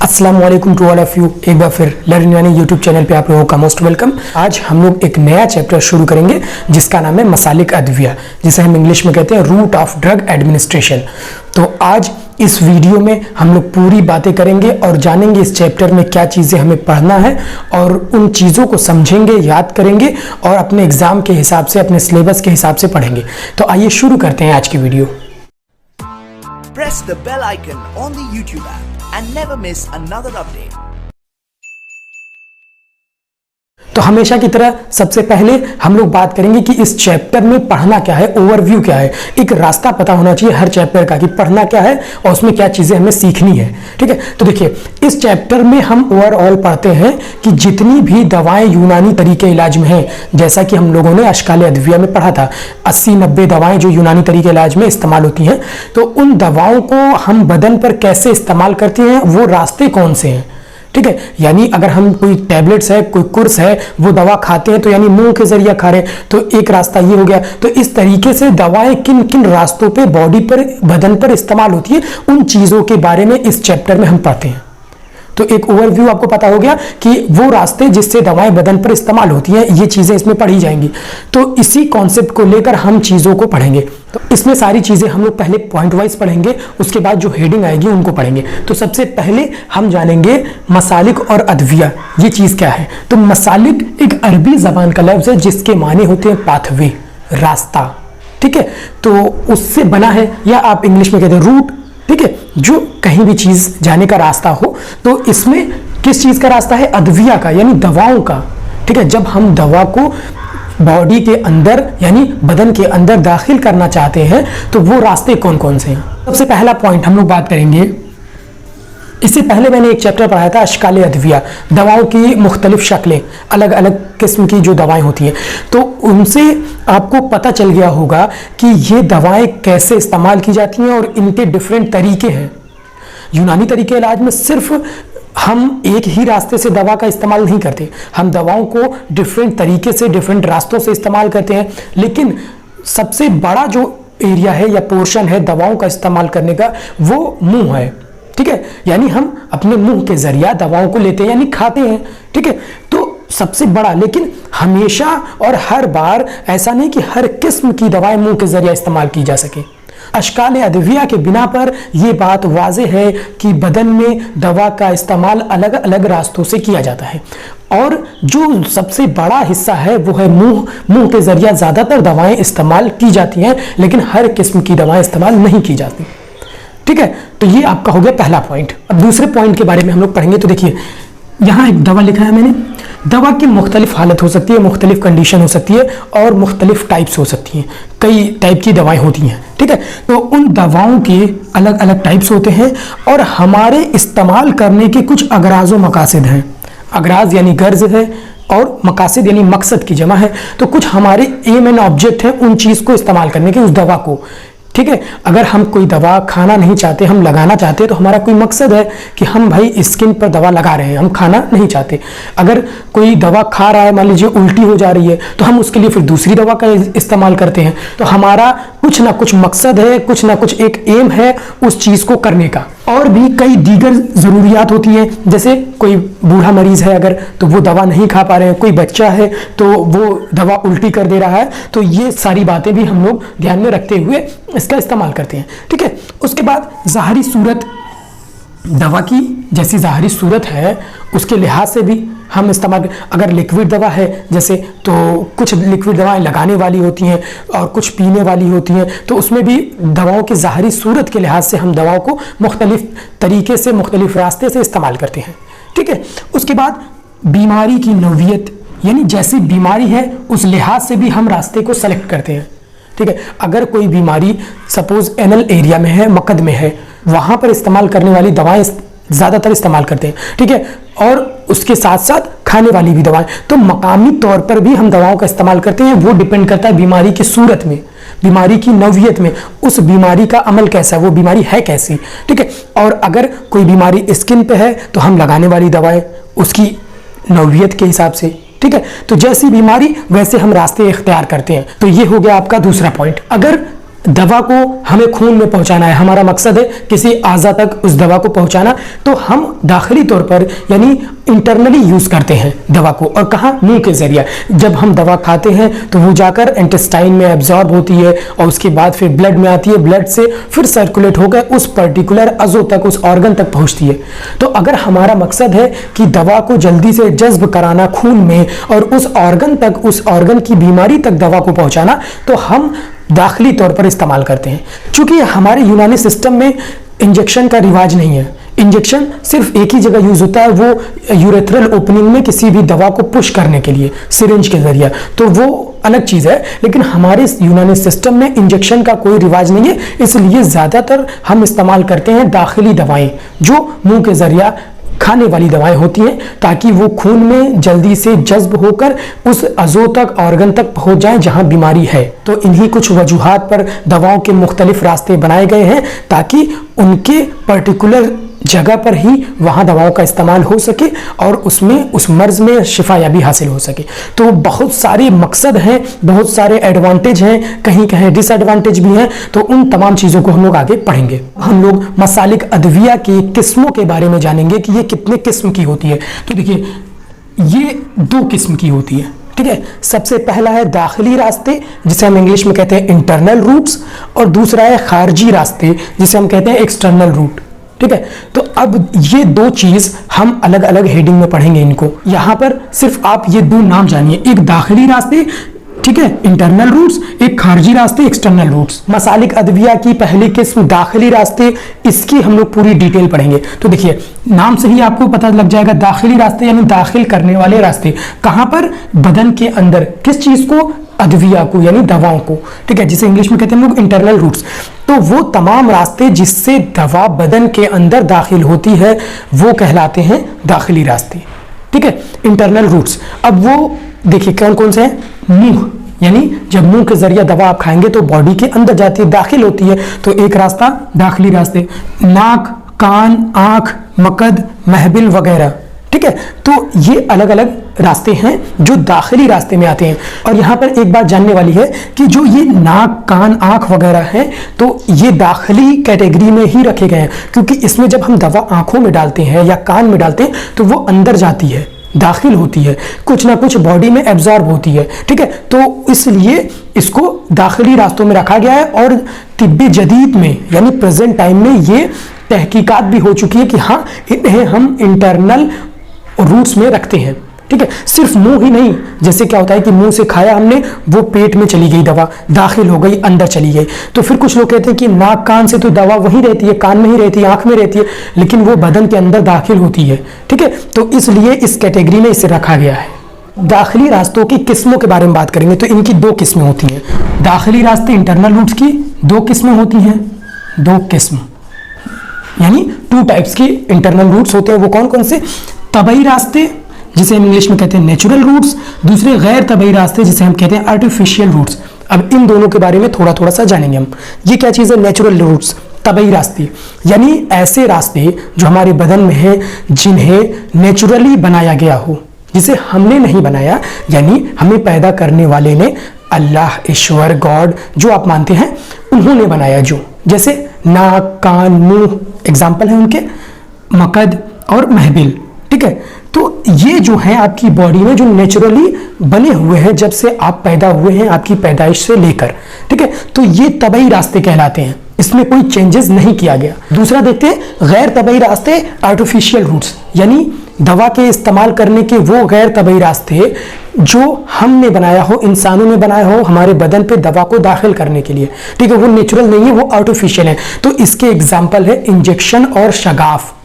अस्सलाम वालेकुम to all of you. एक बार फिर लर्न यानी यूट्यूब चैनल पे आप लोगों का मोस्ट वेलकम। आज हम लोग एक नया चैप्टर शुरू करेंगे जिसका नाम है मसालिक अद्विया, जिसे हम इंग्लिश में कहते हैं रूट ऑफ ड्रग एडमिनिस्ट्रेशन। तो आज इस वीडियो में हम लोग पूरी बातें करेंगे और जानेंगे इस चैप्टर में क्या चीज़ें हमें पढ़ना है और उन चीज़ों को समझेंगे, याद करेंगे और अपने एग्जाम के हिसाब से, अपने सिलेबस के हिसाब से पढ़ेंगे। तो आइए शुरू करते हैं आज की video. Press the bell icon on the YouTube app and never miss another update. तो हमेशा की तरह सबसे पहले हम लोग बात करेंगे कि इस चैप्टर में पढ़ना क्या है, ओवरव्यू क्या है। एक रास्ता पता होना चाहिए हर चैप्टर का कि पढ़ना क्या है और उसमें क्या चीजें हमें सीखनी है। ठीक है, तो देखिए इस चैप्टर में हम ओवरऑल पढ़ते हैं कि जितनी भी दवाएं यूनानी तरीके इलाज में हैं, जैसा कि हम लोगों ने अश्काल अद्विया में पढ़ा था, 80-90 दवाएं जो यूनानी तरीके इलाज में इस्तेमाल होती हैं, तो उन दवाओं को हम बदन पर कैसे इस्तेमाल करते हैं, वो रास्ते कौन से हैं। ठीक है, यानी अगर हम कोई टैबलेट्स है, कोई कोर्स है, वो दवा खाते हैं तो यानी मुंह के जरिए खा रहे हैं, तो एक रास्ता ये हो गया। तो इस तरीके से दवाएं किन किन रास्तों पे बॉडी पर, बदन पर इस्तेमाल होती है, उन चीजों के बारे में इस चैप्टर में हम पढ़ते हैं। तो एक ओवरव्यू आपको पता हो गया कि वो रास्ते जिससे दवाएं बदन पर इस्तेमाल होती हैं, ये चीजें इसमें पढ़ी जाएंगी। तो इसी कॉन्सेप्ट को लेकर हम चीजों को पढ़ेंगे। तो इसमें सारी चीजें हम लोग पहले पॉइंट वाइज पढ़ेंगे, उसके बाद जो हेडिंग आएगी उनको पढ़ेंगे। तो सबसे पहले हम जानेंगे मसालिक और अद्विया, ये चीज क्या है। तो मसालिक एक अरबी जबान का लफ्ज है जिसके माने होते हैं पाथवे, रास्ता। ठीक है, तो उससे बना है, या आप इंग्लिश में कहते हैं रूट। ठीक है, जो कहीं भी चीज जाने का रास्ता हो, तो इसमें किस चीज का रास्ता है, अद्विया का, यानी दवाओं का। ठीक है, जब हम दवा को बॉडी के अंदर यानी बदन के अंदर दाखिल करना चाहते हैं तो वो रास्ते कौन कौन से हैं। सबसे पहला पॉइंट हम लोग बात करेंगे, इससे पहले मैंने एक चैप्टर पढ़ाया था अश्काल अद्विया, दवाओं की मुख्तलिफ शक्लें, अलग अलग किस्म की जो दवाएं होती हैं। तो उनसे आपको पता चल गया होगा कि ये दवाएं कैसे इस्तेमाल की जाती हैं और इनके डिफरेंट तरीके हैं। यूनानी तरीके इलाज में सिर्फ हम एक ही रास्ते से दवा का इस्तेमाल नहीं करते, हम दवाओं को डिफरेंट तरीके से, डिफरेंट रास्तों से इस्तेमाल करते हैं। लेकिन सबसे बड़ा जो एरिया है या पोर्शन है दवाओं का इस्तेमाल करने का, वो मुंह है। ठीक है, यानी हम अपने मुंह के जरिए दवाओं को लेते हैं यानी खाते हैं। ठीक है, तो सबसे बड़ा, लेकिन हमेशा और हर बार ऐसा नहीं कि हर किस्म की दवाएं मुंह के जरिए इस्तेमाल की जा सके। अश्काल अद्विया के बिना पर यह बात वाज़े है कि बदन में दवा का इस्तेमाल अलग अलग रास्तों से किया जाता है और जो सबसे बड़ा हिस्सा है वो है मुंह। मुंह के जरिए ज़्यादातर दवाएं इस्तेमाल की जाती हैं, लेकिन हर किस्म की दवाएं इस्तेमाल नहीं की जाती। ठीक है, तो ये आपका हो गया पहला पॉइंट। अब दूसरे पॉइंट के बारे में हम लोग पढ़ेंगे। तो देखिए यहाँ एक दवा लिखा है मैंने, दवा की मुख्तलिफ हालत हो सकती है, मुख्तलिफ कंडीशन हो सकती है और मुख्तलिफ टाइप्स हो सकती हैं। कई टाइप की दवाएं होती हैं। ठीक है, तो उन दवाओं के अलग अलग टाइप्स होते हैं और हमारे इस्तेमाल करने के कुछ अगराज व मकासद हैं। अगराज यानी गर्ज है और मकासद यानी मकसद की जमा है। तो कुछ हमारे एम एंड ऑब्जेक्ट है उन चीज़ को इस्तेमाल करने के, उस दवा को। ठीक है, अगर हम कोई दवा खाना नहीं चाहते, हम लगाना चाहते हैं, तो हमारा कोई मकसद है कि हम भाई स्किन पर दवा लगा रहे हैं, हम खाना नहीं चाहते। अगर कोई दवा खा रहा है, मान लीजिए उल्टी हो जा रही है, तो हम उसके लिए फिर दूसरी दवा का इस्तेमाल करते हैं। तो हमारा कुछ ना कुछ मकसद है, कुछ ना कुछ एक एम है उस चीज़ को करने का। और भी कई दीगर ज़रूरियात होती हैं, जैसे कोई बूढ़ा मरीज़ है अगर, तो वो दवा नहीं खा पा रहे हैं, कोई बच्चा है तो वो दवा उल्टी कर दे रहा है। तो ये सारी बातें भी हम लोग ध्यान में रखते हुए इसका इस्तेमाल करते हैं। ठीक है, उसके बाद ज़ाहरी सूरत, दवा की जैसी ज़ाहरी सूरत है उसके लिहाज से भी हम इस्तेमाल, अगर लिक्विड दवा है जैसे, तो कुछ लिक्विड दवाएं लगाने वाली होती हैं और कुछ पीने वाली होती हैं। तो उसमें भी दवाओं की ज़ाहरी सूरत के लिहाज से हम दवाओं को मुख्तलिफ तरीके से, मुख्तलिफ रास्ते से इस्तेमाल करते हैं। ठीक है, उसके बाद बीमारी की नौइयत, यानी जैसी बीमारी है उस लिहाज से भी हम रास्ते को सेलेक्ट करते हैं। ठीक है, अगर कोई बीमारी सपोज एनल एरिया में है, मकद में है, वहाँ पर इस्तेमाल करने वाली दवाएं ज़्यादातर इस्तेमाल करते हैं। ठीक है, और उसके साथ साथ खाने वाली भी दवाएं। तो मकामी तौर पर भी हम दवाओं का इस्तेमाल करते हैं, वो डिपेंड करता है बीमारी की सूरत में, बीमारी की नौइयत में, उस बीमारी का अमल कैसा है, वो बीमारी है कैसी। ठीक है, और अगर कोई बीमारी स्किन पे है तो हम लगाने वाली दवाएं उसकी नौइयत के हिसाब से। ठीक है, तो जैसी बीमारी वैसे हम रास्ते इख्तियार करते हैं। तो ये हो गया आपका दूसरा पॉइंट। अगर दवा को हमें खून में पहुंचाना है, हमारा मकसद है किसी आज़ा तक उस दवा को पहुंचाना, तो हम दाखिली तौर पर यानी इंटरनली यूज करते हैं दवा को। और कहाँ? मुंह के जरिए। जब हम दवा खाते हैं तो वो जाकर इंटेस्टाइन में एब्जॉर्ब होती है और उसके बाद फिर ब्लड में आती है, ब्लड से फिर सर्कुलेट होकर उस पर्टिकुलर अज़ो तक, उस ऑर्गन तक पहुंचती है। तो अगर हमारा मकसद है कि दवा को जल्दी से जज्ब कराना खून में और उस ऑर्गन तक, उस ऑर्गन की बीमारी तक दवा को पहुंचाना, तो हम दाखिली तौर पर इस्तेमाल करते हैं। चूंकि हमारे यूनानी सिस्टम में इंजेक्शन का रिवाज नहीं है, इंजेक्शन सिर्फ एक ही जगह यूज होता है, वो यूरेथ्रल ओपनिंग में किसी भी दवा को पुश करने के लिए सिरिंज के जरिए, तो वो अलग चीज है। लेकिन हमारे यूनानी सिस्टम में इंजेक्शन का कोई रिवाज नहीं है, इसलिए ज्यादातर हम इस्तेमाल करते हैं दाखिली दवाएं, जो मुंह के जरिया खाने वाली दवाएं होती हैं, ताकि वो खून में जल्दी से जज्ब होकर उस अज़ो तक, ऑर्गन तक पहुंच जाए जहां बीमारी है। तो इन्हीं कुछ वजूहात पर दवाओं के मुख्तलिफ रास्ते बनाए गए हैं ताकि उनके पर्टिकुलर जगह पर ही वहां दवाओं का इस्तेमाल हो सके और उसमें, उस मर्ज में शिफायाबी हासिल हो सके। तो बहुत सारे मकसद हैं, बहुत सारे एडवांटेज हैं, कहीं कहीं डिसएडवांटेज भी हैं। तो उन तमाम चीज़ों को हम लोग आगे पढ़ेंगे। हम लोग मसालिक अदविया की किस्मों के बारे में जानेंगे कि ये कितने किस्म की होती है। तो देखिए, ये 2 किस्म की होती है, ठीक है। सबसे पहला है दाखिली रास्ते, जिसे हम इंग्लिश में कहते हैं इंटरनल रूट्स, और दूसरा है खारजी रास्ते, जिसे हम कहते हैं एक्सटर्नल रूट, ठीक है। तो अब ये 2 चीज हम अलग अलग हेडिंग में पढ़ेंगे इनको। यहां पर सिर्फ आप ये 2 नाम जानिए, एक दाखिली रास्ते, ठीक है, इंटरनल रूट्स, एक खारजी रास्ते, एक्सटर्नल रूट्स। मसालिक अदविया की पहली किस्म दाखिली रास्ते, इसकी हम लोग पूरी डिटेल पढ़ेंगे। तो देखिए, नाम से ही आपको पता लग जाएगा, दाखिली रास्ते यानी दाखिल करने वाले रास्ते। कहां पर? बदन के अंदर। किस चीज को? अदविया को, यानी दवाओं को, ठीक है, जिसे इंग्लिश में कहते हैं हम लोग इंटरनल रूट्स। तो वो तमाम रास्ते जिससे दवा बदन के अंदर दाखिल होती है, वो कहलाते हैं दाखिली रास्ते, ठीक है, इंटरनल रूट्स। अब वो देखिए कौन कौन से हैं? मुंह, यानी जब मुंह के जरिए दवा आप खाएंगे तो बॉडी के अंदर जाती है, दाखिल होती है, तो एक रास्ता दाखिली रास्ते। नाक, कान, आंख, मकद, महबिल वगैरह, ठीक है। तो ये अलग अलग रास्ते हैं जो दाखिली रास्ते में आते हैं। और यहाँ पर एक बात जानने वाली है कि जो ये नाक, कान, आंख वगैरह हैं, तो ये दाखिली कैटेगरी में ही रखे गए हैं, क्योंकि इसमें जब हम दवा आंखों में डालते हैं या कान में डालते हैं तो वो अंदर जाती है, दाखिल होती है, कुछ ना कुछ बॉडी में एब्जॉर्ब होती है, ठीक है। तो इसलिए इसको दाखिली रास्तों में रखा गया है। और तिब्बी जदीद में यानी प्रेजेंट टाइम में ये तहकीकात भी हो चुकी है कि हाँ, इन्हें हम इंटरनल रूट्स में रखते हैं, ठीक है। सिर्फ मुंह ही नहीं, जैसे क्या होता है कि मुंह से खाया हमने, वो पेट में चली गई दवा, दाखिल हो गई, अंदर चली गई। तो फिर कुछ लोग कहते हैं कि नाक कान से तो दवा वहीं रहती है, कान में ही रहती है, आंख में रहती है, लेकिन वो बदन के अंदर दाखिल होती है, ठीक है। तो इसलिए इस कैटेगरी में इसे रखा गया है। दाखिली रास्तों की किस्मों के बारे में बात करेंगे तो इनकी 2 किस्में होती हैं। दाखिली रास्ते इंटरनल रूट्स की 2 किस्में होती हैं, 2 किस्म यानी 2 टाइप्स की इंटरनल रूट्स होते हैं। वो कौन कौन से? तबई रास्ते, जिसे हम इंग्लिश में कहते हैं नेचुरल रूट्स, दूसरे गैर तबई रास्ते, जिसे हम कहते हैं आर्टिफिशियल रूट्स। अब इन दोनों के बारे में थोड़ा थोड़ा सा जानेंगे हम। ये क्या चीज़ है? नेचुरल रूट्स, तबई रास्ते, यानी ऐसे रास्ते जो हमारे बदन में हैं, जिन्हें नेचुरली बनाया गया हो, जिसे हमने नहीं बनाया, यानी हमें पैदा करने वाले ने, अल्लाह, ईश्वर, गॉड, जो आप मानते हैं, उन्होंने बनाया। जो जैसे नाक, कान, मुंह एग्जाम्पल है उनके, मकद और महबिल, ठीक है। तो ये जो है आपकी बॉडी में जो नेचुरली बने हुए हैं, जब से आप पैदा हुए हैं, आपकी पैदाइश से लेकर, ठीक है। तो ये तबई रास्ते कहलाते हैं, इसमें कोई चेंजेस नहीं किया गया। दूसरा देखते हैं गैर तबई रास्ते, आर्टिफिशियल रूट्स, यानी दवा के इस्तेमाल करने के वो गैर तबई रास्ते जो हमने बनाया हो, इंसानों ने बनाया हो हमारे बदन पे दवा को दाखिल करने के लिए, ठीक है। वो नेचुरल नहीं है, वो आर्टिफिशियल है। तो इसके एग्जाम्पल है इंजेक्शन और शगाफ।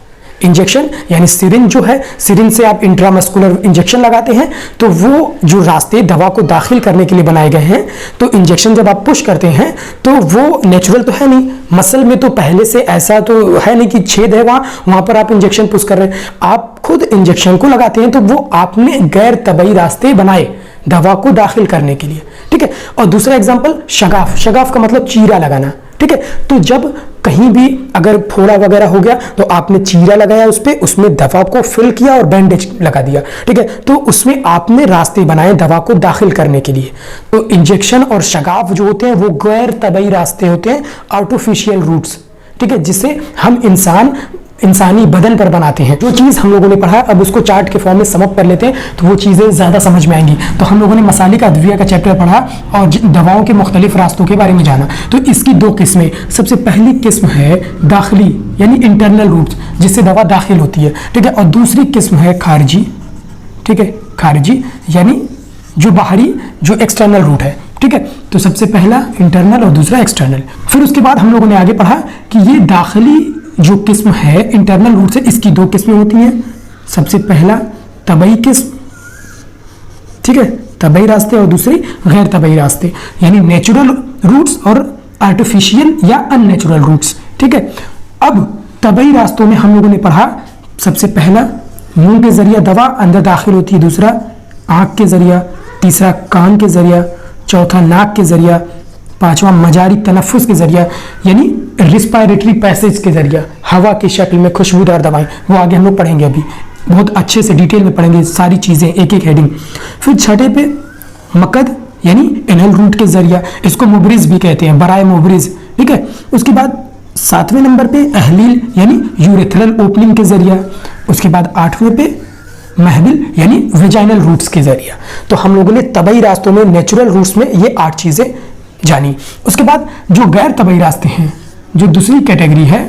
इंजेक्शन यानी सिरिंज जो है, सिरिंज से आप इंट्रामस्कुलर इंजेक्शन लगाते हैं, तो वो जो रास्ते दवा को दाखिल करने के लिए बनाए गए हैं, तो इंजेक्शन जब आप पुश करते हैं तो वो नेचुरल तो है नहीं, मसल में तो पहले से ऐसा तो है नहीं कि छेद है वहां पर आप इंजेक्शन पुश कर रहे हैं, आप खुद इंजेक्शन को लगाते हैं, तो वो आपने गैर तबई रास्ते बनाए दवा को दाखिल करने के लिए, ठीक है। और दूसरा एग्जाम्पल शगाफ, शगाफ का मतलब चीरा लगाना, ठीक है। तो जब कहीं भी अगर फोड़ा वगैरह हो गया तो आपने चीरा लगाया उस पर, उसमें दवा को फिल किया और बैंडेज लगा दिया, ठीक है। तो उसमें आपने रास्ते बनाए दवा को दाखिल करने के लिए। तो इंजेक्शन और शगाफ जो होते हैं वो गैर तबई रास्ते होते हैं, आर्टिफिशियल रूट्स, ठीक है, जिसे हम इंसानी बदन पर बनाते हैं। जो चीज़ हम लोगों ने पढ़ा अब उसको चार्ट के फॉर्म में समअप कर लेते हैं तो वो चीज़ें ज़्यादा समझ में आएंगी। तो हम लोगों ने मसालिक अद्विया का चैप्टर पढ़ा और दवाओं के मुख्तलिफ रास्तों के बारे में जाना। तो इसकी दो किस्में, सबसे पहली किस्म है दाखिली यानी इंटरनल रूट्स जिससे दवा दाखिल होती है, ठीक है, और दूसरी किस्म है खारिजी, ठीक है, खारिजी यानी जो बाहरी जो एक्सटर्नल रूट है, ठीक है। तो सबसे पहला इंटरनल और दूसरा एक्सटर्नल। फिर उसके बाद हम लोगों ने आगे पढ़ा कि ये दाखिली जो किस्म है इंटरनल रूट से, इसकी दो किस्में होती हैं। सबसे पहला तबई किस्म, ठीक है, तबई रास्ते, और दूसरी गैर तबई रास्ते यानी नेचुरल रूट्स और आर्टिफिशियल या अननेचुरल रूट्स, ठीक है। अब तबई रास्तों में हम लोगों ने पढ़ा सबसे पहला मुंह के जरिए दवा अंदर दाखिल होती है, दूसरा आंख के जरिया, तीसरा कान के जरिया, चौथा नाक के जरिया, पांचवा मजारी तनफ्फुस के जरिया यानी रिस्पायरेटरी पैसेज के जरिया, हवा की शक्ल में खुशबूदार दवाएं, वो आगे हम लोग पढ़ेंगे, अभी बहुत अच्छे से डिटेल में पढ़ेंगे सारी चीज़ें एक एक हेडिंग। फिर छठे पे मकद यानी एनल रूट के जरिया, इसको मुबरिज भी कहते हैं, बराए मुबरिज, ठीक है। उसके बाद सातवें नंबर पे अहलील यानी यूरेथ्रल ओपनिंग के जरिया, उसके बाद आठवें पे महबिल यानी वेजाइनल रूट्स के जरिया। तो हम लोगों ने तबई रास्तों में नेचुरल रूट्स में ये 8 चीज़ें जानी। उसके बाद जो गैर तबई रास्ते हैं, जो दूसरी कैटेगरी है,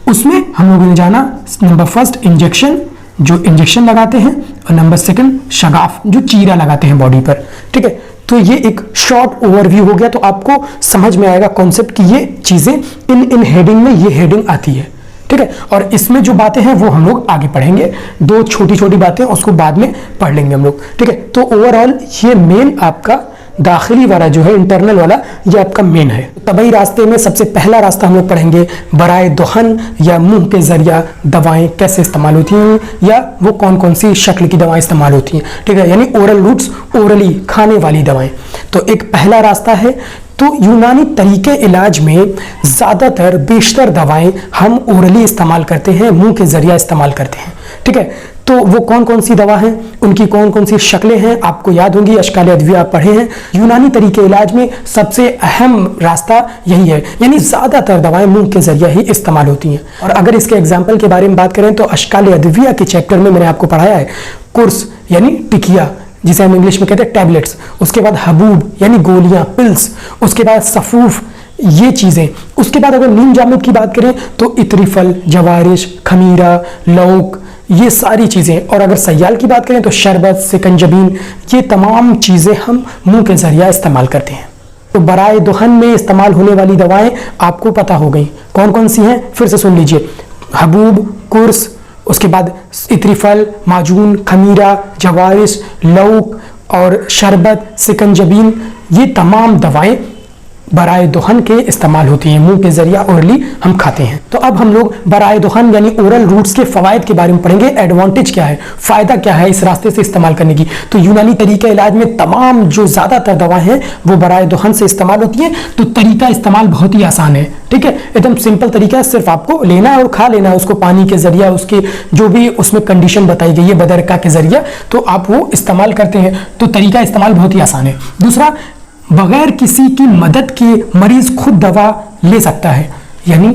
उसमें हम लोगों ने जाना नंबर फर्स्ट इंजेक्शन, जो इंजेक्शन लगाते हैं, और नंबर सेकंड शगाफ जो चीरा लगाते हैं बॉडी पर, ठीक है। तो ये एक शॉर्ट ओवरव्यू हो गया, तो आपको समझ में आएगा कॉन्सेप्ट कि ये चीज़ें इन हेडिंग में ये हेडिंग आती है, ठीक है। और इसमें जो बातें हैं वो हम लोग आगे पढ़ेंगे, दो छोटी छोटी बातें उसको बाद में पढ़ लेंगे हम लोग, ठीक है। तो ओवरऑल ये मेन आपका दाखिली वाला जो है इंटरनल वाला ये आपका मेन है। तबई रास्ते में सबसे पहला रास्ता हम लोग पढ़ेंगे बराए दुहन या मुंह के जरिया दवाएं कैसे इस्तेमाल होती हैं या वो कौन कौन सी शक्ल की दवाएं इस्तेमाल होती हैं, ठीक है, यानी ओरल रूट्स, ओरली खाने वाली दवाएं। तो एक पहला रास्ता है। तो यूनानी तरीके इलाज में ज़्यादातर बेशतर दवाएं हम ओरली इस्तेमाल करते हैं, मुंह के जरिया इस्तेमाल करते हैं, ठीक है। तो वो कौन कौन सी दवा हैं, उनकी कौन कौन सी शक्लें हैं, आपको याद होंगी, अश्काल अद्विया आप पढ़े हैं। यूनानी तरीके इलाज में सबसे अहम रास्ता यही है, यानी ज़्यादातर दवाएं मुंह के जरिए ही इस्तेमाल होती हैं। और अगर इसके एग्जाम्पल के बारे में बात करें तो अश्काल अद्विया के चैप्टर में मैंने आपको पढ़ाया है कुर्स यानी टिकिया, जिसे हम इंग्लिश में कहते हैं टैबलेट्स, उसके बाद हबूब यानी गोलियां, पिल्स, उसके बाद सफूफ, ये चीज़ें। उसके बाद अगर नीम जामिद की बात करें तो इतरीफल, जवारिश, खमीरा, लौक, ये सारी चीज़ें। और अगर सयाल की बात करें तो शरबत, सिकंजबीन, ये तमाम चीज़ें हम मुंह के जरिया इस्तेमाल करते हैं। तो बराए दुहन में इस्तेमाल होने वाली दवाएं आपको पता हो गई कौन कौन सी हैं, फिर से सुन लीजिए, हबूब, कुर्स, उसके बाद इतरीफल, माजून, खमीरा, जवारिश, लौक और शरबत, सिकंजबीन, ये तमाम दवाएं बराए दुहन के इस्तेमाल होती हैं, मुंह के जरिया ओरली हम खाते हैं। तो अब हम लोग बराए दुहन यानी ओरल रूट्स के फवायद के बारे में पढ़ेंगे, एडवांटेज क्या है, फायदा क्या है इस रास्ते से इस्तेमाल करने की। तो यूनानी तरीका इलाज में तमाम जो ज़्यादातर दवाएं हैं वो बराए दुहन से इस्तेमाल होती है। तो तरीका इस्तेमाल बहुत ही आसान है, ठीक है, एकदम सिंपल तरीका है, सिर्फ आपको लेना है और खा लेना है उसको पानी के जरिया, उसके जो भी उसमें कंडीशन बताई गई है बदरका के जरिया, तो आप वो इस्तेमाल करते हैं। तो तरीका इस्तेमाल बहुत ही आसान है। दूसरा, बगैर किसी की मदद के मरीज खुद दवा ले सकता है, यानी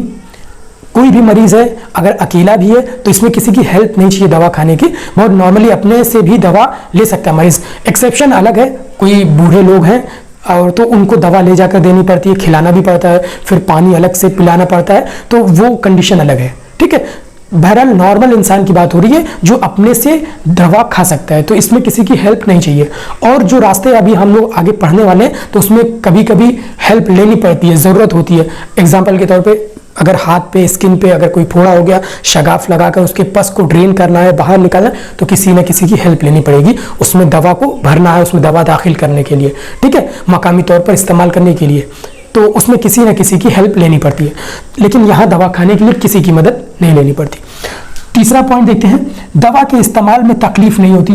कोई भी मरीज है अगर अकेला भी है तो इसमें किसी की हेल्प नहीं चाहिए दवा खाने की, बहुत नॉर्मली अपने से भी दवा ले सकता है मरीज। एक्सेप्शन अलग है, कोई बूढ़े लोग हैं और तो उनको दवा ले जाकर देनी पड़ती है, खिलाना भी पड़ता है, फिर पानी अलग से पिलाना पड़ता है, तो वो कंडीशन अलग है, ठीक है। बहरहाल नॉर्मल इंसान की बात हो रही है जो अपने से दवा खा सकता है, तो इसमें किसी की हेल्प नहीं चाहिए। और जो रास्ते अभी हम लोग आगे पढ़ने वाले हैं तो उसमें कभी कभी हेल्प लेनी पड़ती है, ज़रूरत होती है। एग्जाम्पल के तौर पे अगर हाथ पे, स्किन पे अगर कोई फोड़ा हो गया, शगाफ लगाकर उसके पस को ड्रेन करना है, बाहर निकालना है, तो किसी न किसी की हेल्प लेनी पड़ेगी, उसमें दवा को भरना है, उसमें दवा दाखिल करने के लिए, ठीक है, मकामी तौर पर इस्तेमाल करने के लिए, तो उसमें किसी न किसी की हेल्प लेनी पड़ती है। लेकिन यहाँ दवा खाने के लिए किसी की मदद नहीं लेनी पड़ती। तीसरा पॉइंट देखते हैं, दवा के इस्तेमाल में तकलीफ नहीं होती,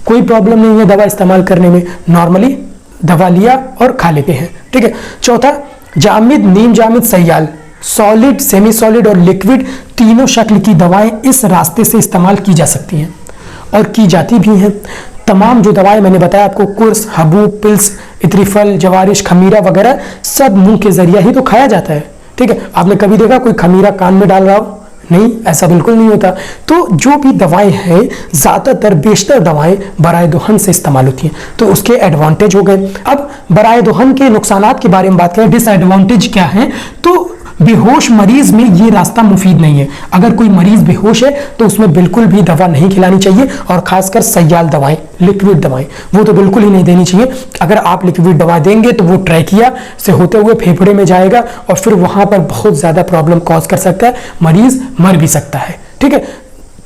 कोई प्रॉब्लम नहीं है दवा इस्तेमाल करने में, नॉर्मली दवा लिया और खा लेते हैं, ठीक है। चौथा, जामिद, नीम Jamid, Sayal, solid, semi solid और लिक्विड तीनों शक्ल की दवाएं इस रास्ते से इस्तेमाल की जा सकती हैं और की जाती भी हैं। तमाम जो दवाएं मैंने बताया आपको, कुर्स, हबूब, पिल्स, इत्रिफल, जवारिश, खमीरा वगैरह सब मुंह के जरिए ही तो खाया जाता है। ठीक है, आपने कभी देखा कोई खमीरा कान में डाल रहा हो? नहीं, ऐसा बिल्कुल नहीं होता। तो जो भी दवाएं हैं, ज़्यादातर बेशतर दवाएं बराए दुहन से इस्तेमाल होती हैं, तो उसके एडवांटेज हो गए। अब बराए दुहन के नुकसानात के बारे में बात करें, डिसएडवांटेज क्या है, तो बेहोश मरीज में ये रास्ता मुफीद नहीं है। अगर कोई मरीज बेहोश है तो उसमें बिल्कुल भी दवा नहीं खिलानी चाहिए, और खासकर सयाल दवाएं, लिक्विड दवाएं, वो तो बिल्कुल ही नहीं देनी चाहिए। अगर आप लिक्विड दवा देंगे तो वो ट्रैकिया से होते हुए फेफड़े में जाएगा और फिर वहां पर बहुत ज्यादा प्रॉब्लम कॉज कर सकता है, मरीज मर भी सकता है। ठीक है,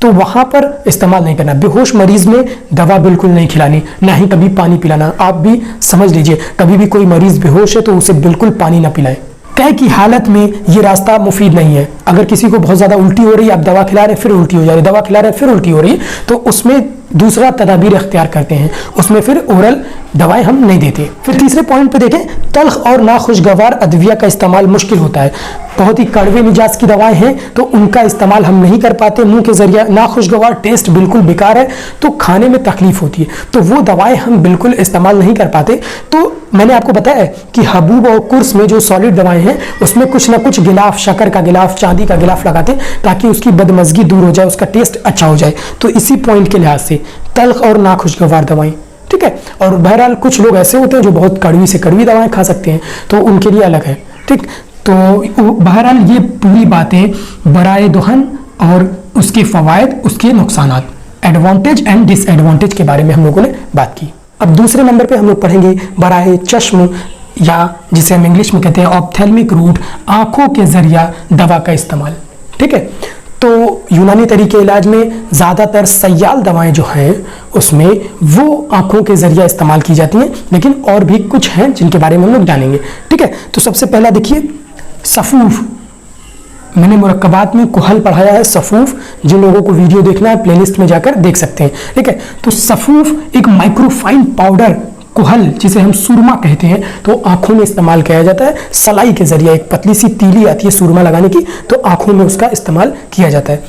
तो वहां पर इस्तेमाल नहीं करना। बेहोश मरीज में दवा बिल्कुल नहीं खिलानी, ना ही कभी पानी पिलाना। आप भी समझ लीजिए, कभी भी कोई मरीज बेहोश है तो उसे बिल्कुल पानी ना पिलाएं। तय की हालत में ये रास्ता मुफीद नहीं है। अगर किसी को बहुत ज्यादा उल्टी हो रही है, आप दवा खिला रहे हैं फिर उल्टी हो जा रही है, दवा खिला रहे हैं फिर उल्टी हो रही है, तो उसमें दूसरा तदाबीर इख्तियार करते हैं, उसमें फिर ओरल दवाएं हम नहीं देते। फिर तीसरे पॉइंट पे देखें, तल्ख और नाखुशगवार अदविया का इस्तेमाल मुश्किल होता है। बहुत ही कड़वे मिजाज की दवाएं हैं तो उनका इस्तेमाल हम नहीं कर पाते, मुंह के जरिए नाखुशगवार, टेस्ट बिल्कुल बेकार है तो खाने में तकलीफ होती है, तो वो दवाएं हम बिल्कुल इस्तेमाल नहीं कर पाते। तो मैंने आपको बताया कि हबूब और कुर्स में जो सॉलिड दवाएं हैं उसमें कुछ ना कुछ गिलाफ, शक्कर का गिलाफ, चांदी का गिलाफ लगाते हैं ताकि उसकी बदमजगी दूर हो जाए, उसका टेस्ट अच्छा हो जाए। तो इसी पॉइंट के लिहाज से तल्ख और नाखुशगवार दवाएं, ठीक है। और बहरहाल कुछ लोग ऐसे होते हैं जो बहुत कड़वी से कड़वी दवाएं खा सकते हैं, तो उनके लिए अलग है। ठीक, तो बहरहाल ये पूरी बातें बराए दुहन और उसके फवायद, उसके नुकसानात, एडवांटेज एंड डिसएडवांटेज के बारे में हम लोगों ने बात की। अब दूसरे नंबर पे हम लोग पढ़ेंगे बराए चश्म, या जिसे हम इंग्लिश में कहते हैं ऑप्थेल्मिक रूट, आंखों के जरिया दवा का इस्तेमाल। ठीक है, तो यूनानी तरीके इलाज में ज़्यादातर सयाल दवाएं जो हैं उसमें वो आंखों के जरिए इस्तेमाल की जाती हैं, लेकिन और भी कुछ हैं जिनके बारे में हम लोग जानेंगे। ठीक है, तो सबसे पहला देखिए सफूफ। मैंने मुरक्कबात में कुहल पढ़ाया है, सफूफ। जिन लोगों को वीडियो देखना है प्लेलिस्ट में जाकर देख सकते हैं। ठीक है, तो सफूफ एक माइक्रोफाइन पाउडर कुहल, जिसे हम सुरमा कहते हैं, तो आंखों में इस्तेमाल किया जाता है। सलाई के जरिए एक पतली सी तीली आती है सुरमा लगाने की, तो आंखों में उसका इस्तेमाल किया जाता है।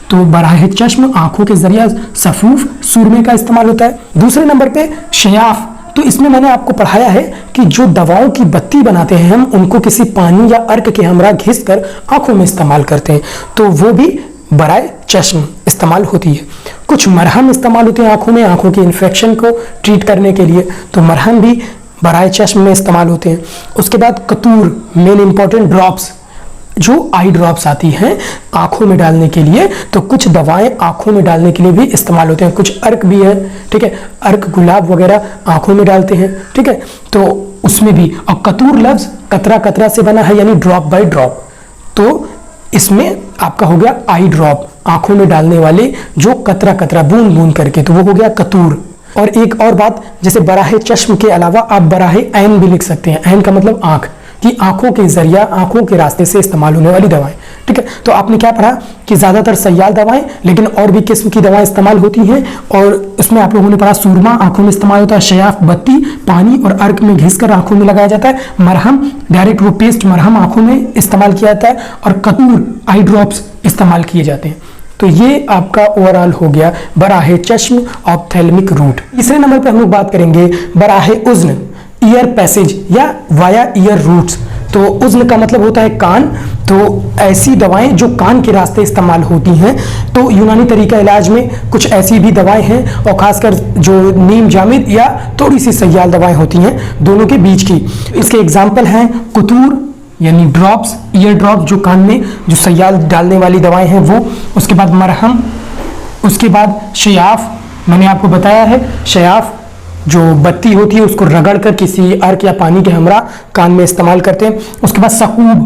तो बराहे चश्म, आंखों के जरिए सफूफ, सुरमे का इस्तेमाल होता है। दूसरे नंबर पे शयाफ। तो इसमें मैंने आपको पढ़ाया है कि जो दवाओं की बत्ती बनाते हैं हम उनको किसी पानी या अर्क के हमरा घिस कर आंखों में इस्तेमाल करते हैं, तो वो भी बराए चश्म इस्तेमाल होती है। कुछ मरहम इस्तेमाल होते हैं आंखों में, आंखों के इन्फेक्शन को ट्रीट करने के लिए, तो मरहम भी बराए चश्म में इस्तेमाल होते हैं। उसके बाद कतूर, मेन इंपॉर्टेंट ड्रॉप्स, जो आई ड्रॉप्स आती हैं आंखों में डालने के लिए, तो कुछ दवाएं आंखों में डालने के लिए भी इस्तेमाल होते हैं। कुछ अर्क भी है, ठीक है, अर्क गुलाब वगैरह आंखों में डालते हैं। ठीक है, तो उसमें भी, और कतूर लफ्ज कतरा कतरा से बना है, यानी ड्रॉप बाय ड्रॉप, तो इसमें आपका हो गया आई ड्रॉप, आंखों में डालने वाले जो कतरा कतरा बूंद बूंद करके, तो वो हो गया कतूर। और एक और बात, जैसे बराहे चश्म के अलावा आप बराहे ऐन भी लिख सकते हैं। ऐन का मतलब आंख, कि आंखों के जरिया, आंखों के रास्ते से इस्तेमाल होने वाली दवाएं। ठीक है, तो आपने क्या पढ़ा कि ज्यादातर सयाल दवाएं, लेकिन और भी किस्म की दवाएं इस्तेमाल होती हैं, और उसमें आप लोगों ने पढ़ा सुरमा आंखों में इस्तेमाल होता है, शयाफ बत्ती पानी और अर्क में घिसकर आंखों में लगाया जाता है, मरहम डायरेक्ट वो पेस्ट मरहम आंखों में इस्तेमाल किया जाता है, और कतूर आई ड्रॉप्स इस्तेमाल किए जाते हैं। तो ये आपका ओवरऑल हो गया बराहे चश्म, ऑप्थेल्मिक रूट। तीसरे नंबर पर हम लोग बात करेंगे बराहे उज्न, ईयर पैसेज या वाया ईयर रूट्स। तो उज्न का मतलब होता है कान, तो ऐसी दवाएं जो कान के रास्ते इस्तेमाल होती हैं। तो यूनानी तरीका इलाज में कुछ ऐसी भी दवाएं हैं, और खासकर जो नीम जामिद या थोड़ी सी सयाल दवाएं होती हैं दोनों के बीच की। इसके एग्जाम्पल हैं कुतूर यानी ड्रॉप्स, ईयर ड्रॉप्स जो कान में जो सयाल डालने वाली दवाएं हैं वो, उसके बाद मरहम, उसके बाद शयाफ, मैंने आपको बताया है शयाफ जो बत्ती होती है उसको रगड़कर किसी अर्क या पानी के हमरा कान में इस्तेमाल करते हैं। उसके बाद सकूब,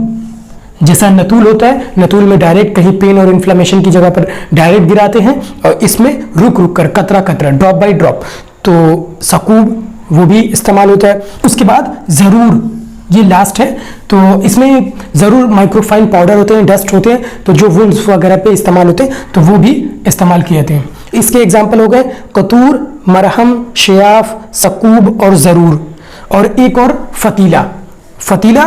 जैसा नतूल होता है, नतूल में डायरेक्ट कहीं पेन और इन्फ्लेमेशन की जगह पर डायरेक्ट गिराते हैं, और इसमें रुक रुक कर कतरा कतरा, ड्रॉप बाय ड्रॉप, तो सकूब वो भी इस्तेमाल होता है। उसके बाद जरूर, ये लास्ट है, तो इसमें जरूर माइक्रोफाइन पाउडर होते हैं, डस्ट होते हैं, तो जो वुंड्स वगैरह पे इस्तेमाल होते हैं, तो वो भी इस्तेमाल किए जाते हैं। इसके एग्जाम्पल हो गए कतूर, मरहम, शयाफ, सकूब और जरूर। और एक और फतीला। फतीला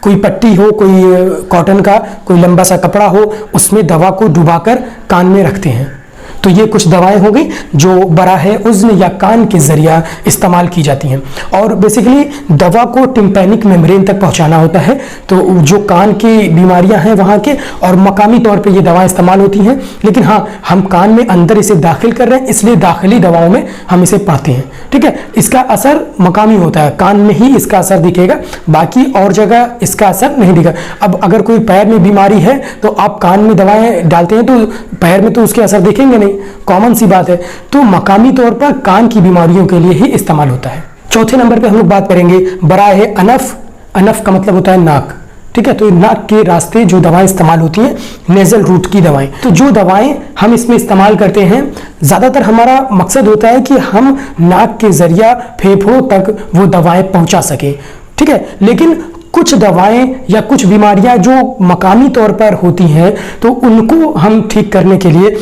कोई पट्टी हो, कोई कॉटन का कोई लंबा सा कपड़ा हो, उसमें दवा को डुबाकर कान में रखते हैं। तो ये कुछ दवाएं हो गई जो बराहे उज़्न या कान के जरिया इस्तेमाल की जाती हैं। और बेसिकली दवा को टिम्पैनिक मेम्ब्रेन तक पहुंचाना होता है, तो जो कान की बीमारियां हैं वहाँ के, और मकामी तौर पे ये दवाएं इस्तेमाल होती हैं। लेकिन हाँ, हम कान में अंदर इसे दाखिल कर रहे हैं, इसलिए दाखिली दवाओं में हम इसे पढ़ते हैं। ठीक है, इसका असर मकामी होता है, कान में ही इसका असर दिखेगा, बाकी और जगह इसका असर नहीं दिखेगा। अब अगर कोई पैर में बीमारी है तो आप कान में दवाएं डालते हैं तो पैर में तो उसके असर दिखेंगे नहीं, कॉमन सी बात है। तो मकामी तौर पर कान की बीमारियों के लिए ही इस्तेमाल होता है। चौथे नंबर पे हम लोग बात करेंगे बराहे अनफ। अनफ का मतलब होता है नाक। ठीक है, तो नाक के रास्ते जो दवाएं इस्तेमाल होती हैं, नेजल रूट की दवाएं, तो जो दवाएं हम इसमें इस्तेमाल करते हैं, ज़्यादातर हमारा मकसद होता है कि हम नाक के जरिया फेफड़ों तक वो दवाएं पहुंचा सके। ठीक है, लेकिन कुछ दवाएं या कुछ बीमारियां जो मकामी तौर पर होती हैं, तो उनको हम ठीक करने के लिए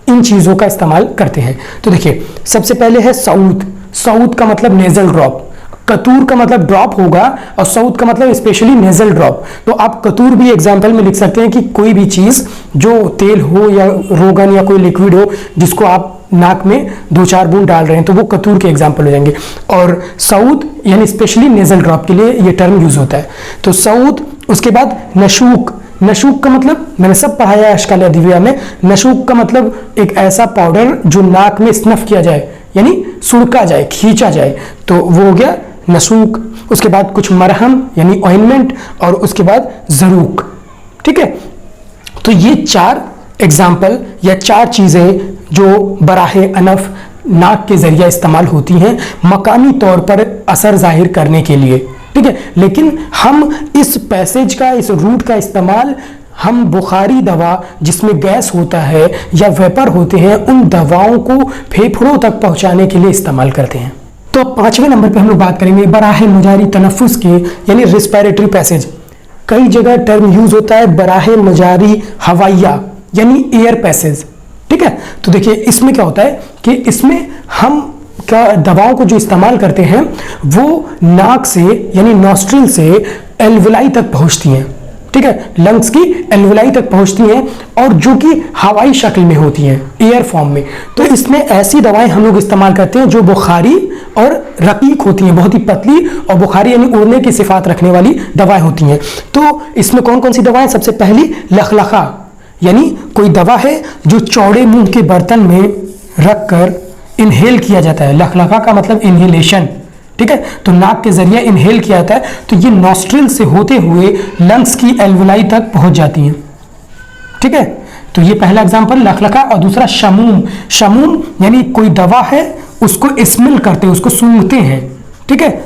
इन चीज़ों का इस्तेमाल करते हैं। तो देखिए, सबसे पहले है सऊद। सऊद का मतलब नेजल ड्रॉप। कतूर का मतलब ड्रॉप होगा और सऊद का मतलब स्पेशली नेजल ड्रॉप। तो आप कतूर भी एग्जाम्पल में लिख सकते हैं कि कोई भी चीज़ जो तेल हो या रोगन या कोई लिक्विड हो जिसको आप नाक में 2-4 बूंद डाल रहे हैं, तो वो कतूर के एग्जाम्पल हो जाएंगे। और सऊद यानी स्पेशली नेजल ड्रॉप के लिए ये टर्म यूज होता है। तो सऊद, उसके बाद नशूक। नशूक का मतलब मैंने सब पढ़ाया है अश्काल अदविया में। नशूक का मतलब एक ऐसा पाउडर जो नाक में स्नफ किया जाए, यानी सुड़का जाए, खींचा जाए, तो वो हो गया नसूक। उसके बाद कुछ मरहम यानी ऑइंटमेंट, और उसके बाद जरूक। ठीक है, तो ये 4 एग्जाम्पल या 4 चीजें जो बराहे अनफ नाक के जरिए इस्तेमाल होती हैं मकामी तौर पर असर जाहिर करने के लिए। ठीक है, लेकिन हम इस पैसेज का, इस रूट का इस्तेमाल हम बुखारी दवा जिसमें गैस होता है या वेपर होते हैं, उन दवाओं को फेफड़ों तक पहुंचाने के लिए इस्तेमाल करते हैं। तो 5वें नंबर पे हम लोग बात करेंगे बराहे मजारी तनफ्फुस के, यानी रिस्पिरेटरी पैसेज। कई जगह टर्म यूज होता है बराहे मजारी हवाइया, यानी एयर पैसेज। ठीक है, तो देखिए इसमें क्या होता है कि इसमें हम क्या दवाओं को जो इस्तेमाल करते हैं वो नाक से यानी नॉस्ट्रिल से एल्वुलाई तक पहुंचती हैं। ठीक है, लंग्स की एल्वुलाई तक पहुंचती हैं, और जो कि हवाई शक्ल में होती हैं, एयर फॉर्म में। तो इसमें ऐसी दवाएं हम लोग इस्तेमाल करते हैं जो बुखारी और रकीक होती हैं, बहुत ही पतली, और बुखारी यानी उड़ने की सिफात रखने वाली दवाएं होती हैं। तो इसमें कौन कौन सी दवाएं? सबसे पहली लखलखा, यानी कोई दवा है जो चौड़े मुंह के बर्तन में रखकर इनहेल किया जाता है। लखलखा का मतलब इनहेलेशन। ठीक है, तो नाक के जरिए इनहेल किया जाता है, तो ये नॉस्ट्रिल से होते हुए लंग्स की एल्वुलाई तक पहुंच जाती हैं। ठीक है, तो ये पहला एग्जांपल लखलखा। और दूसरा शमूम। शमूम यानी कोई दवा है उसको स्मेल करते हैं, उसको सूंघते हैं। ठीक है,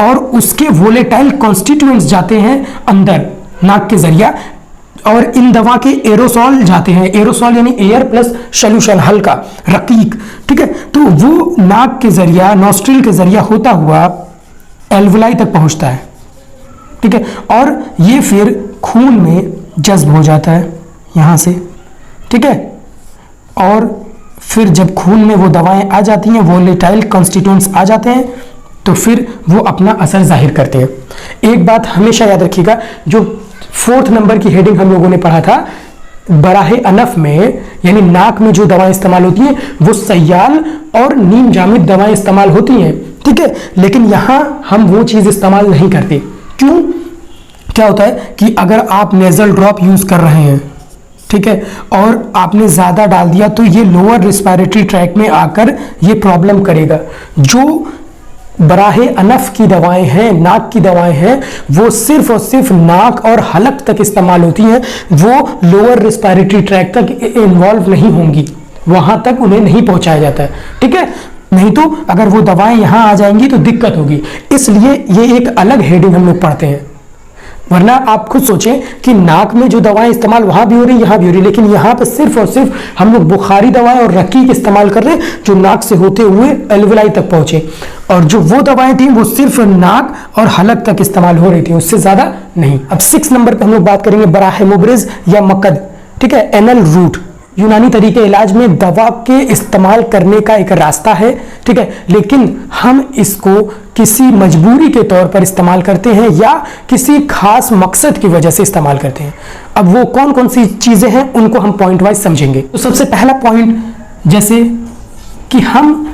और उसके वोलेटाइल कॉन्स्टिट्यूएंट्स जाते हैं अंदर नाक के जरिया, और इन दवा के एरोसॉल जाते हैं। एरोसॉल यानी एयर प्लस सोल्यूशन, हल्का रकीक। ठीक है, तो वो नाक के जरिया, नॉस्ट्रिल के जरिया होता हुआ एल्वुलाई तक पहुंचता है। ठीक है, और ये फिर खून में जज्ब हो जाता है यहाँ से। ठीक है, और फिर जब खून में वो दवाएं आ जाती हैं, वोलेटाइल कॉन्स्टिट्यूएंट्स आ जाते हैं, तो फिर वो अपना असर जाहिर करते हैं। एक बात हमेशा याद रखिएगा, जो 4th नंबर की हेडिंग हम लोगों ने पढ़ा था, बराहे अनफ में यानी नाक में जो दवाएं इस्तेमाल होती हैं वो सयाल और नीम जामिद दवाएं इस्तेमाल होती हैं। ठीक है, लेकिन यहां हम वो चीज इस्तेमाल नहीं करते। क्यों? क्या होता है कि अगर आप नेजल ड्रॉप यूज कर रहे हैं, ठीक है, और आपने ज्यादा डाल दिया, तो ये लोअर रिस्पिरेटरी ट्रैक में आकर ये प्रॉब्लम करेगा। जो बराहे अनफ की दवाएं हैं, नाक की दवाएं हैं, वो सिर्फ और सिर्फ नाक और हलक तक इस्तेमाल होती हैं, वो लोअर रिस्पिरेटरी ट्रैक तक इन्वॉल्व नहीं होंगी, वहां तक उन्हें नहीं पहुंचाया जाता है। ठीक है, नहीं तो अगर वो दवाएं यहां आ जाएंगी तो दिक्कत होगी, इसलिए ये एक अलग हेडिंग हम लोग पढ़ते हैं। वरना आप खुद सोचें कि नाक में जो दवाएं इस्तेमाल वहां भी हो रही, यहां भी हो रही, लेकिन यहां पर सिर्फ और सिर्फ हम लोग बुखारी दवाएं और रकीक इस्तेमाल कर रहे हैं जो नाक से होते हुए एल्वुलाई तक पहुंचे, और जो वो दवाएं थी वो सिर्फ नाक और हलक तक इस्तेमाल हो रही थी, उससे ज्यादा नहीं। अब 6 नंबर पर हम लोग बात करेंगे बराहे मुबरिज या मकद। ठीक है, एनल रूट, यूनानी तरीके इलाज में दवा के इस्तेमाल करने का एक रास्ता है, ठीक है, लेकिन हम इसको किसी मजबूरी के तौर पर इस्तेमाल करते हैं या किसी खास मकसद की वजह से इस्तेमाल करते हैं। अब वो कौन कौन सी चीजें हैं उनको हम पॉइंट वाइज समझेंगे। तो सबसे पहला पॉइंट, जैसे कि हम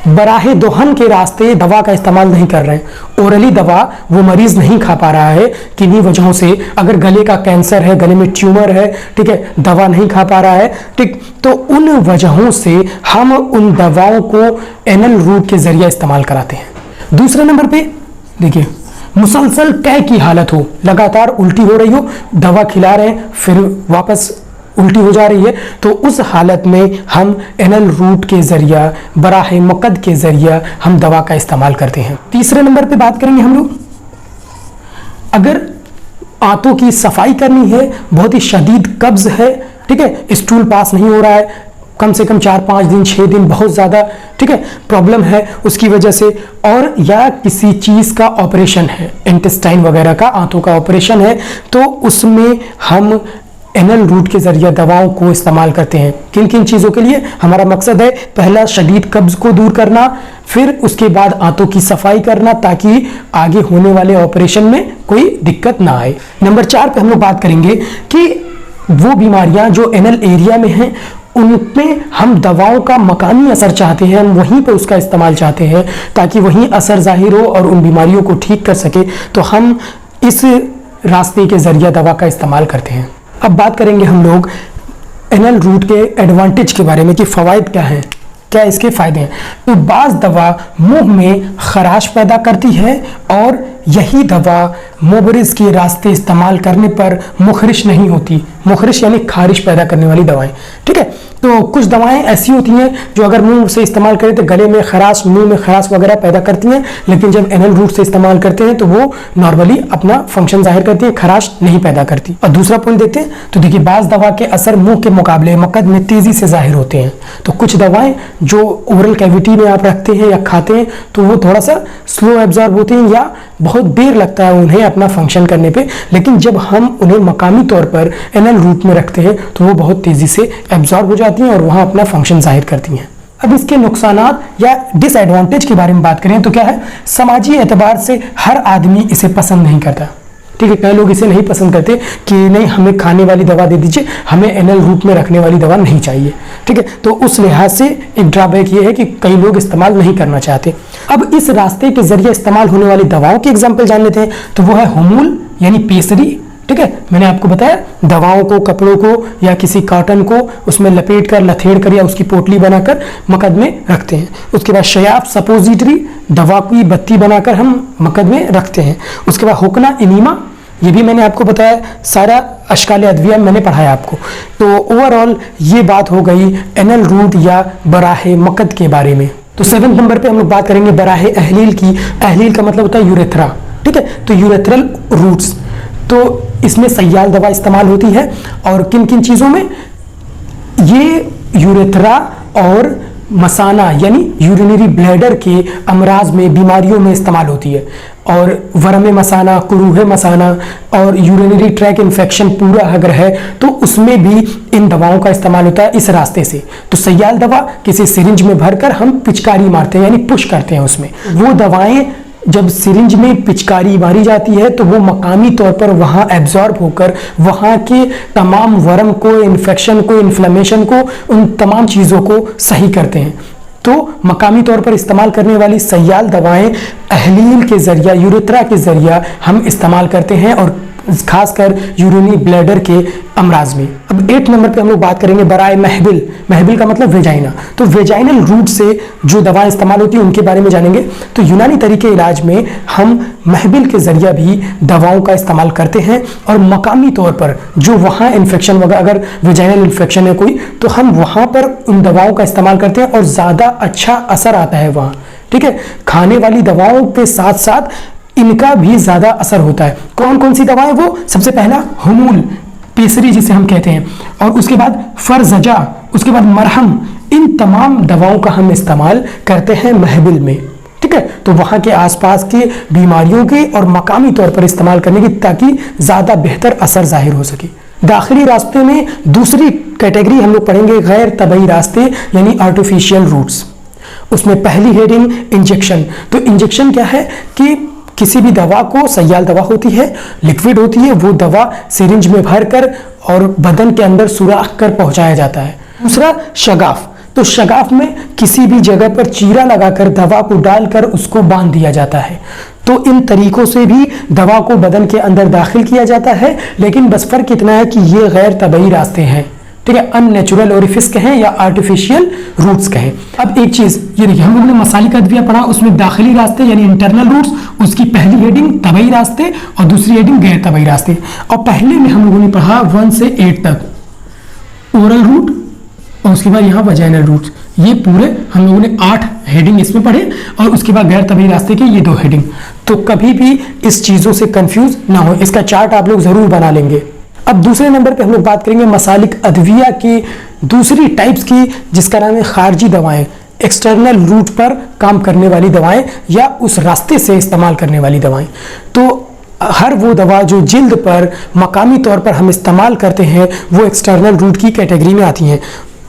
बराहे दोहन के रास्ते दवा का इस्तेमाल नहीं कर रहे हैं। ओरली दवा वो मरीज नहीं खा पा रहा है किन्हीं वजहों से, अगर गले का कैंसर है, गले में ट्यूमर है, ठीक है, दवा नहीं खा पा रहा है, ठीक, तो उन वजहों से हम उन दवाओं को एनल रूट के जरिए इस्तेमाल कराते हैं। दूसरे नंबर पे देखिए, मुसलसल तय की हालत हो, लगातार उल्टी हो रही हो, दवा खिला रहे हैं फिर वापस उल्टी हो जा रही है, तो उस हालत में हम एनल रूट के जरिया, बराहे मकद के जरिया हम दवा का इस्तेमाल करते हैं। तीसरे नंबर पे बात करेंगे हम लोग, अगर आंतों की सफाई करनी है, बहुत ही शदीद कब्ज है, ठीक है, स्टूल पास नहीं हो रहा है, कम से कम 4-5 दिन 6 दिन बहुत ज़्यादा, ठीक है, प्रॉब्लम है उसकी वजह से, और या किसी चीज़ का ऑपरेशन है, इंटेस्टाइन वगैरह का आंतों का ऑपरेशन है, तो उसमें हम एनल रूट के जरिए दवाओं को इस्तेमाल करते हैं। किन किन चीज़ों के लिए? हमारा मकसद है पहला शदीद कब्ज को दूर करना, फिर उसके बाद आंतों की सफाई करना ताकि आगे होने वाले ऑपरेशन में कोई दिक्कत ना आए। नंबर 4 पे हम लोग बात करेंगे कि वो बीमारियां जो एनल एरिया में हैं उनमें हम दवाओं का मकामी असर चाहते हैं, हम वहीं पर उसका इस्तेमाल चाहते हैं ताकि वहीं असर जाहिर हो और उन बीमारियों को ठीक कर सके, तो हम इस रास्ते के जरिए दवा का इस्तेमाल करते हैं। अब बात करेंगे हम लोग एनल रूट के एडवांटेज के बारे में कि फ़वाइद क्या हैं, क्या इसके फ़ायदे हैं। तो बाज़ दवा मुंह में खराश पैदा करती है और यही दवा मुबरिज के रास्ते इस्तेमाल करने पर मुखरिश नहीं होती। मुखरिश यानी खारिश पैदा करने वाली दवाएं, ठीक है। तो कुछ दवाएं ऐसी होती हैं जो अगर मुंह से इस्तेमाल करें तो गले में खराश, मुंह में खराश वगैरह पैदा करती हैं, लेकिन जब एनल रूट से इस्तेमाल करते हैं तो वो नॉर्मली अपना फंक्शन जाहिर करती है, खराश नहीं पैदा करती। और दूसरा पॉइंट देते हैं तो देखिए, बाज़ दवा के असर मुंह के मुकाबले मकद में तेज़ी से जाहिर होते हैं। तो कुछ दवाएं जो ओरल कैविटी में आप रखते हैं या खाते हैं तो वो थोड़ा सा स्लो एब्जॉर्ब होते हैं या बहुत देर लगता है उन्हें अपना फंक्शन करने पे, लेकिन जब हम उन्हें मकामी तौर पर एनल रूट में रखते हैं तो वो बहुत तेज़ी से एब्जॉर्ब हो जाती हैं और वहाँ अपना फंक्शन जाहिर करती हैं। अब इसके नुकसानात या डिसएडवांटेज के बारे में बात करें तो क्या है, समाजी एतबार से हर आदमी इसे पसंद नहीं करता, ठीक है। कई लोग इसे नहीं पसंद करते कि नहीं, हमें खाने वाली दवा दे दीजिए, हमें एनल रूट में रखने वाली दवा नहीं चाहिए, ठीक है। तो उस लिहाज से एक ड्रॉबैक ये है कि कई लोग इस्तेमाल नहीं करना चाहते। अब इस रास्ते के जरिए इस्तेमाल होने वाली दवाओं के एग्जाम्पल जान लेते हैं। तो वो है होमूल यानी पेसरी, ठीक है। मैंने आपको बताया दवाओं को, कपड़ों को या किसी कॉटन को उसमें लपेट कर, लथेड़ कर या उसकी पोटली बनाकर मकद में रखते हैं। उसके बाद शयाब सपोजिटरी, दवा की बत्ती बनाकर हम मकद में रखते हैं। उसके बाद हुक्ना इनीमा, ये भी मैंने आपको बताया, सारा अशकाल अद्विया मैंने पढ़ाया आपको। तो ओवरऑल ये बात हो गई एनल रूट या बराहे मकद के बारे में। तो 7 नंबर पे हम लोग बात करेंगे बराहे अहलील की। अहलील का मतलब होता है यूरेथ्रा, ठीक है। तो यूरेथ्रल रूट्स, तो इसमें सयाल दवा इस्तेमाल होती है और किन किन चीज़ों में, ये यूरेथ्रा और मसाना यानी यूरिनरी ब्लैडर के अमराज में, बीमारियों में इस्तेमाल होती है। और वरम मसाना, कुरूह मसाना और यूरिनरी ट्रैक इन्फेक्शन पूरा अगर है तो उसमें भी इन दवाओं का इस्तेमाल होता है इस रास्ते से। तो सयाल दवा किसी सिरिंज में भरकर हम पिचकारी मारते हैं यानी पुश करते हैं उसमें। वो दवाएं जब सिरिंज में पिचकारी मारी जाती है तो वो मकामी तौर पर वहाँ एब्जॉर्ब होकर वहाँ के तमाम वर्म को, इन्फेक्शन को, इन्फ्लेमेशन को, उन तमाम चीज़ों को सही करते हैं। तो मकामी तौर पर इस्तेमाल करने वाली सयाल दवाएं अहलील के जरिया, यूरेथ्रा के जरिया हम इस्तेमाल करते हैं और खासकर यूरिनरी ब्लैडर के अमराज में। अब 8 नंबर पे हम लोग बात करेंगे बराए महबिल। महबिल का मतलब वेजाइना। तो वेजाइनल रूट से जो दवाएं इस्तेमाल होती है उनके बारे में जानेंगे। तो यूनानी तरीके इलाज में हम महबिल के जरिया भी दवाओं का इस्तेमाल करते हैं और मकामी तौर पर जो वहाँ इन्फेक्शन वगैरह, अगर वेजाइनल इन्फेक्शन है कोई, तो हम वहाँ पर उन दवाओं का इस्तेमाल करते हैं और ज़्यादा अच्छा असर आता है वहाँ, ठीक है। खाने वाली दवाओं के साथ साथ इनका भी ज्यादा असर होता है। कौन कौन सी दवाएं? वो सबसे पहला होमूल, पेसरी जिसे हम कहते हैं, और उसके बाद फरजजा, उसके बाद मरहम। इन तमाम दवाओं का हम इस्तेमाल करते हैं महबिल में, ठीक है। तो वहाँ के आसपास के बीमारियों के और मकामी तौर पर इस्तेमाल करने की, ताकि ज़्यादा बेहतर असर जाहिर हो सके। दाखिली रास्ते में दूसरी कैटेगरी हम लोग पढ़ेंगे गैर तबई रास्ते यानी आर्टिफिशियल रूट्स। उसमें पहली हेडिंग इंजेक्शन। तो इंजेक्शन क्या है कि किसी भी दवा को, सयाल दवा होती है, लिक्विड होती है, वो दवा सिरिंज में भरकर और बदन के अंदर सुराख कर पहुंचाया जाता है। दूसरा शगाफ। तो शगाफ में किसी भी जगह पर चीरा लगाकर दवा को डालकर उसको बांध दिया जाता है। तो इन तरीकों से भी दवा को बदन के अंदर दाखिल किया जाता है, लेकिन बस फर्क इतना है कि ये गैर तबई रास्ते हैं, ठीक है, अननेचुरल ओरिफिस कहें या आर्टिफिशियल रूट्स कहें। अब एक चीज ये देखिए, हम लोगों ने मसालिक अदविया पढ़ा, उसमें दाखिली रास्ते यानी इंटरनल रूट्स, उसकी पहली हेडिंग तबई रास्ते और दूसरी हेडिंग गैर तबई रास्ते। और पहले में हम लोगों ने पढ़ा 1 से 8 तक ओरल रूट और उसके बाद यहाँ वजाइनल रूट्स। ये पूरे हम लोगों ने 8 हेडिंग इसमें पढ़े और उसके बाद गैर तबई रास्ते के ये 2 हेडिंग। तो कभी भी इस चीजों से कंफ्यूज ना हो, इसका चार्ट आप लोग जरूर बना लेंगे। अब दूसरे नंबर पे हम लोग बात करेंगे मसालिक अदविया की दूसरी टाइप्स की, जिसका नाम है खारजी दवाएं, एक्सटर्नल रूट पर काम करने वाली दवाएं या उस रास्ते से इस्तेमाल करने वाली दवाएं। तो हर वो दवा जो जिल्द पर मकामी तौर पर हम इस्तेमाल करते हैं वो एक्सटर्नल रूट की कैटेगरी में आती हैं।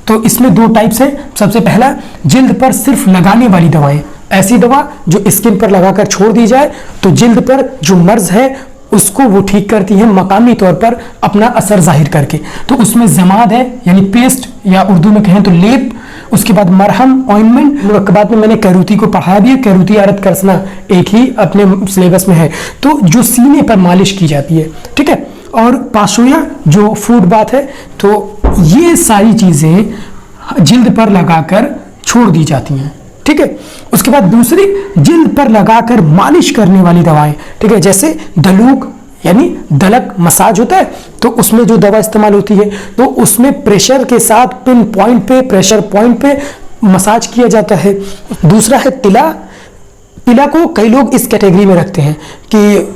तो इसमें 2 टाइप्स हैं। सबसे पहला जिल्द पर सिर्फ लगाने वाली दवाएं, ऐसी दवा जो स्किन पर लगाकर छोड़ दी जाए तो जिल्द पर जो मर्ज है उसको वो ठीक करती है मकामी तौर पर अपना असर जाहिर करके। तो उसमें जमाद है यानी पेस्ट या उर्दू में कहें तो लेप, उसके बाद मरहम ऑइंटमेंट, बाद में मैंने कैरूती को पढ़ाया भी है, कैरूती आरत करसना एक ही अपने सिलेबस में है, तो जो सीने पर मालिश की जाती है, ठीक है, और पाशोया जो फूड बाथ है। तो ये सारी चीजें जिल्द पर लगाकर छोड़ दी जाती हैं, ठीक है। उसके बाद दूसरी जिल्द पर लगाकर मालिश करने वाली दवाएं, ठीक है, जैसे दलूक यानी दलक मसाज होता है, तो उसमें जो दवा इस्तेमाल होती है तो उसमें प्रेशर के साथ पिन पॉइंट पे, प्रेशर पॉइंट पे मसाज किया जाता है। दूसरा है तिला। तिला को कई लोग इस कैटेगरी में रखते हैं कि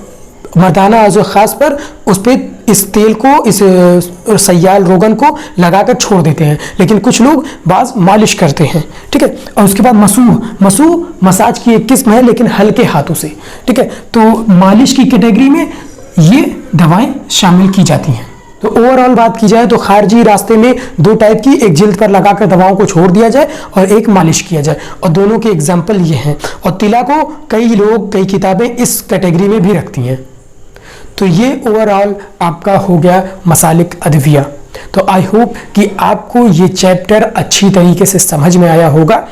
मर्दाना आज़ो खास पर उस पर इस तेल को, इस सयाल रोगन को लगाकर छोड़ देते हैं, लेकिन कुछ लोग बाज मालिश करते हैं, ठीक है। और उसके बाद मसूह मसाज की एक किस्म है लेकिन हल्के हाथों से, ठीक है। तो मालिश की कैटेगरी में ये दवाएं शामिल की जाती हैं। तो ओवरऑल बात की जाए तो खारजी रास्ते में 2 टाइप की, एक जिल्द पर लगाकर दवाओं को छोड़ दिया जाए और एक मालिश किया जाए, और दोनों के एग्जाम्पल ये हैं। और तिला को कई लोग, कई किताबें इस कैटेगरी में भी रखती हैं। तो ये ओवरऑल आपका हो गया मसालिक अदविया। तो आई होप कि आपको ये चैप्टर अच्छी तरीके से समझ में आया होगा,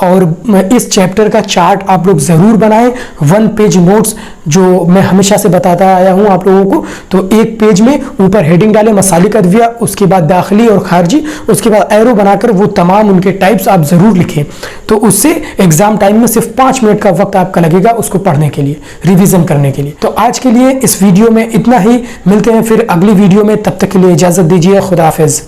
और इस चैप्टर का चार्ट आप लोग ज़रूर बनाएं। 1 पेज नोट्स जो मैं हमेशा से बताता आया हूं आप लोगों को, तो 1 पेज में ऊपर हेडिंग डालें मसालिक अदविया, उसके बाद दाखिली और खारजी, उसके बाद एरो बनाकर वो तमाम उनके टाइप्स आप ज़रूर लिखें। तो उससे एग्ज़ाम टाइम में सिर्फ 5 मिनट का वक्त आपका लगेगा उसको पढ़ने के लिए, रिविज़न करने के लिए। तो आज के लिए इस वीडियो में इतना ही, मिलते हैं फिर अगली वीडियो में, तब तक के लिए इजाज़त दीजिए, खुदा हाफिज़।